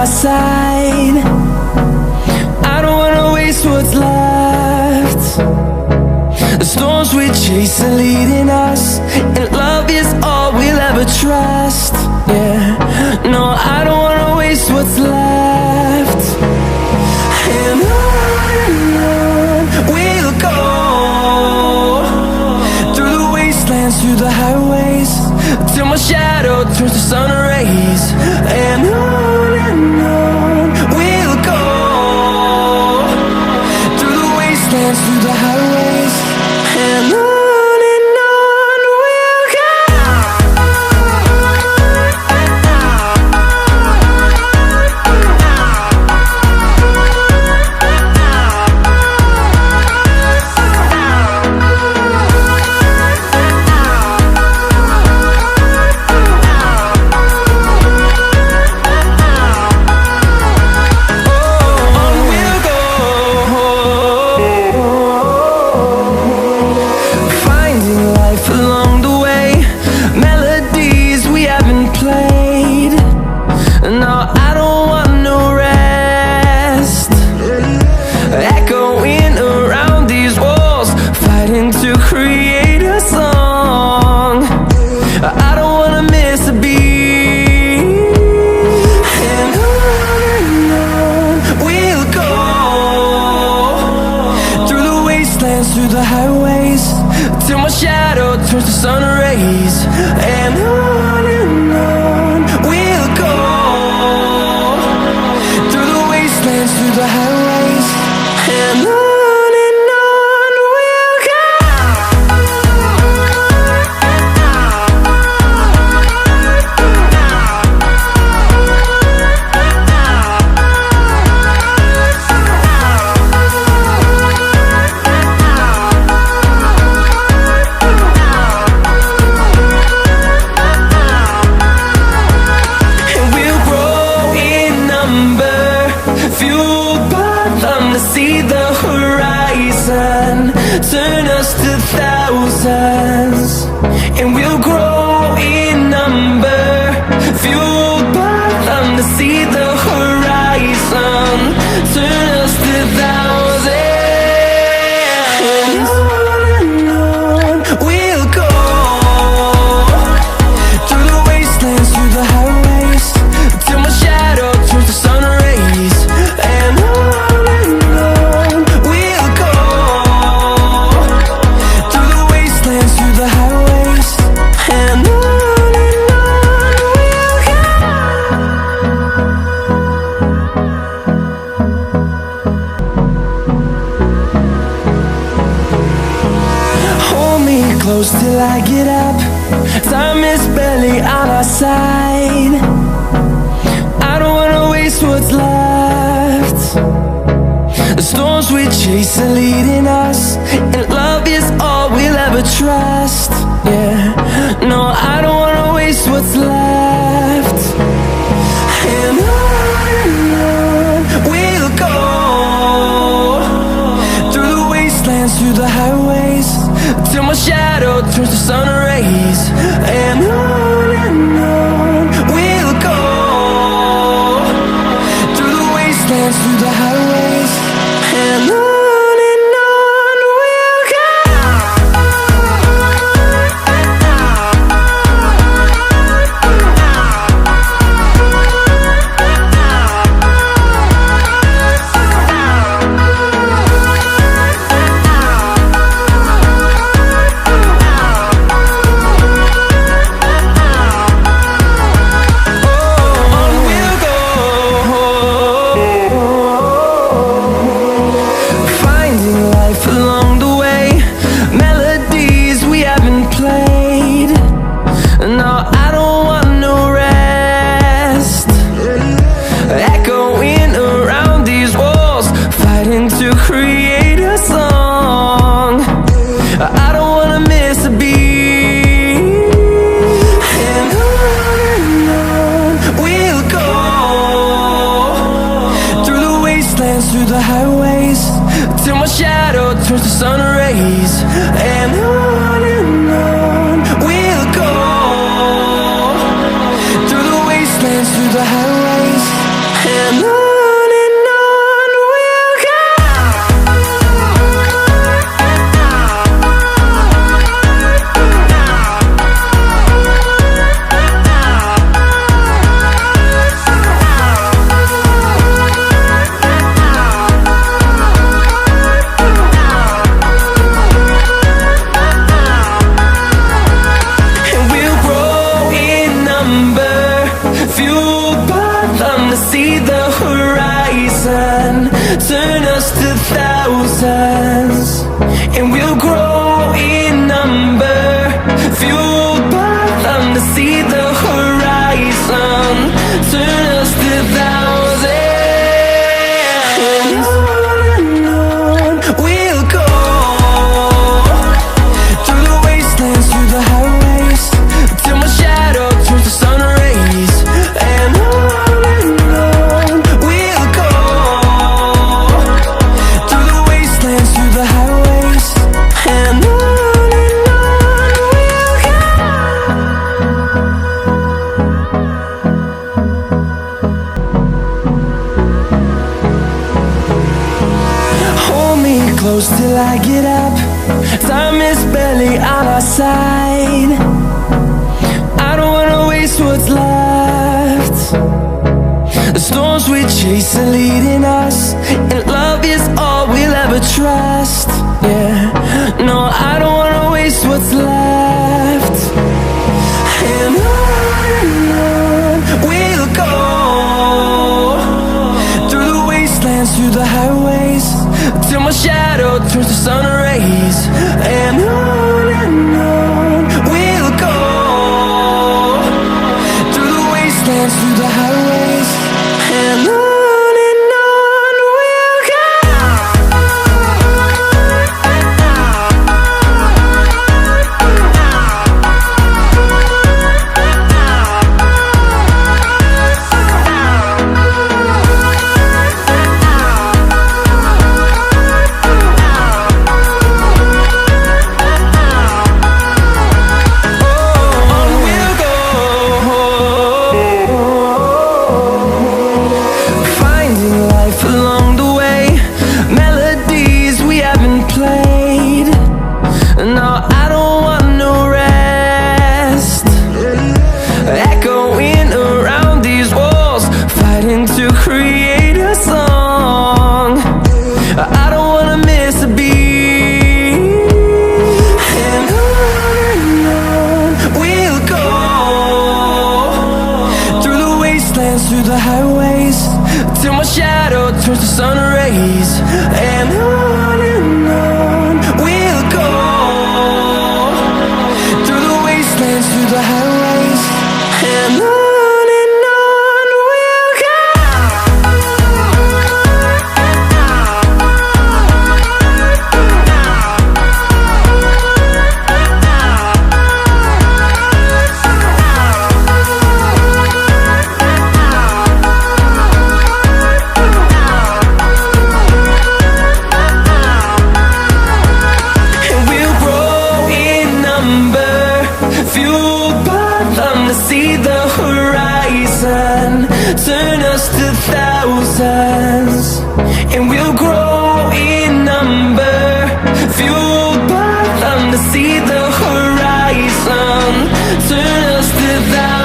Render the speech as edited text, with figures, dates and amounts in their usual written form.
our side. I don't wanna waste what's left. The storms we chase are leading us, and love is all we'll ever trust. Yeah, no, I don't wanna waste what's left. And on we'll go, through the wastelands, through the highways, till my shadow turns to sun rays. And on we'll go, through the wastelands, through the highways, and on we'll go. Through the highways, till my shadow turns to sun rays. And on we'll go, through the wastelands, through the highways, and on. See the horizon turn us to thousands, and we'll grow in number, fueled by them. To see the horizon turn us to thousands, and on we'll go, through the wastelands, through the highways, till my shadow turns to sun rays. And close till I get up. Time is barely on our side. I don't wanna waste what's left. The storms we chase are leading us, and love is all we'll ever trust. Yeah, no, I don't wanna waste what's left. And on we'll go, through the wastelands, through the highways, till my shadow turns to sun rays. And on we'll go, through the wastelands, through the highways, and on. Through the highways, till my shadow turns to sun rays. And on we'll go, through the wastelands, through the highways. and on we'll go. And we'll grow in number, fueled by them to see the horizon, turn us to thousands. And we'll grow in number, fueled by them to see the horizon, turn us to thousands. And on we'll go, through the wastelands, through the highways, till my shadow turns to sun rays. And on we'll go, through the wastelands, through the highways, and on we'll go. Hold me close till I get up. Time is barely on our side. I don't wanna waste what's left. The storms we chase are leading us, and love is all we'll ever trust. Yeah, no, I don't wanna waste what's left. And on we'll go, through the wastelands, through the highways, till my shadow turns to sun rays. And on we'll go, through the wastelands, through the highways, and on we'll go. Finding life along the way, melodies we haven't played. No, I don't want no rest. Echoing around these walls, fighting to create a song. I don't wanna miss a beat. And on we'll go, through the wastelands, through the highways, till my shadow turns to sun rays. And on we'll go, through the wastelands, through the highways, and on we'll go. And we'll grow in number, fueled by them to see the horizon, turn us to thousands. And we'll grow in number, fueled by them to see the horizon, turn us to thousands.